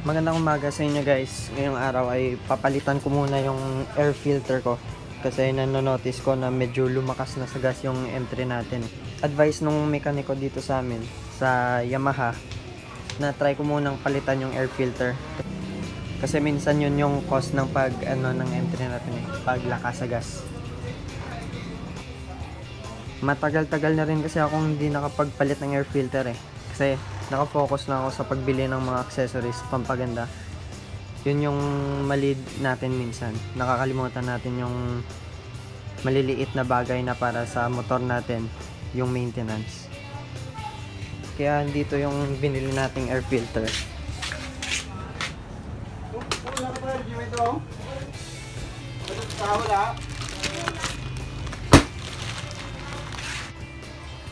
Magandang umaga sa inyo guys. Ngayong araw ay papalitan ko muna yung air filter ko kasi nanonotice ko na medyo lumakas na sa gas yung M3 natin. Advice nung mekaniko dito sa amin sa Yamaha na try ko munang palitan yung air filter kasi minsan yun yung cause ng ng M3 natin paglakas sa gas. Matagal-tagal na rin kasi akong hindi nakapagpalit ng air filter kasi nakafocus na ako sa pagbili ng mga accessories pampaganda. Yun yung mali natin minsan. Nakakalimutan natin yung maliliit na bagay na para sa motor natin, yung maintenance. Kaya dito yung binili nating air filter.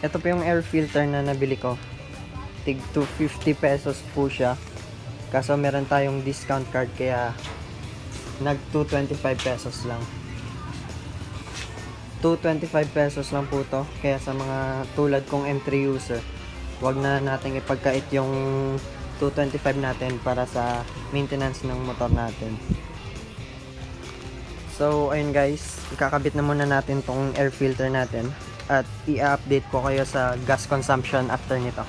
Ito po yung air filter na nabili ko. Tig 250 pesos po siya. Kaso meron tayong discount card kaya nag 225 pesos lang. 225 pesos lang po to. Kaya sa mga tulad kong M3 user, wag na nating ipagkait yung 225 natin para sa maintenance ng motor natin. So ayun guys, ikakabit na muna natin tong air filter natin at i-update ko kayo sa gas consumption after nito.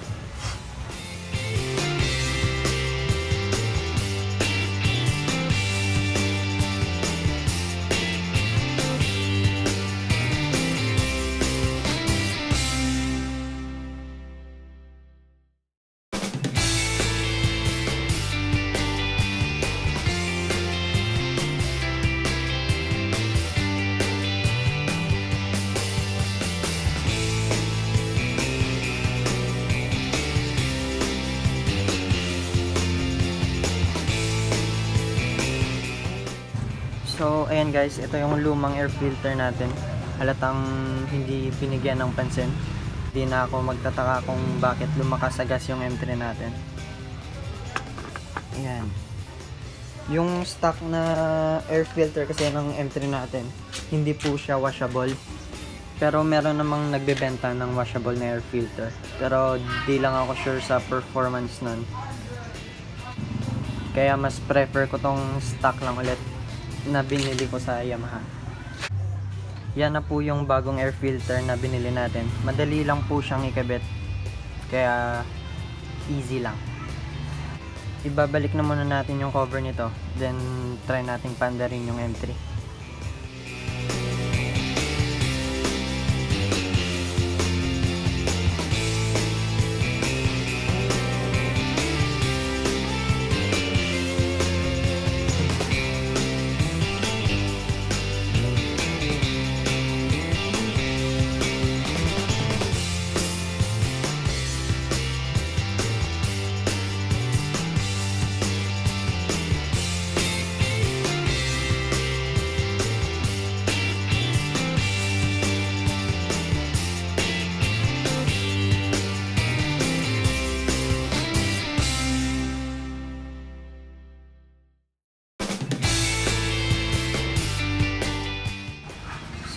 So ayan guys, ito yung lumang air filter natin. Halatang hindi binigyan ng pansin. Hindi na ako magtataka kung bakit lumakas sa gas yung M3 natin. Ayan. Yung stock na air filter kasi ng M3 natin, hindi po siya washable. Pero meron namang nagbebenta ng washable na air filter. Pero di lang ako sure sa performance nun. Kaya mas prefer ko tong stock lang ulit na binili ko sa Yamaha. Yan na po yung bagong air filter na binili natin. Madali lang po siyang ikabit. Kaya easy lang. Ibabalik na muna natin yung cover nito. Then try nating pandarin yung M3.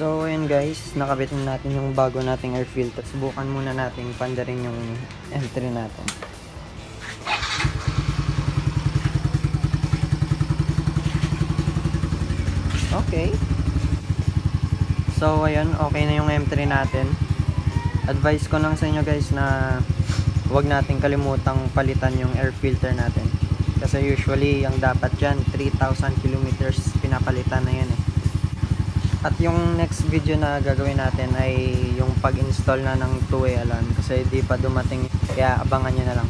So ayun guys, nakabit na natin yung bago nating air filter. Subukan muna natin pandarin yung M3 natin. Okay. So ayun, okay na yung M3 natin. Advice ko lang sa inyo guys na huwag nating kalimutang palitan yung air filter natin. Kasi usually yung dapat dyan 3,000 kilometers pinapalitan na yan At yung next video na gagawin natin ay yung pag-install na ng two-way alarm kasi di pa dumating, kaya abangan nyo na lang.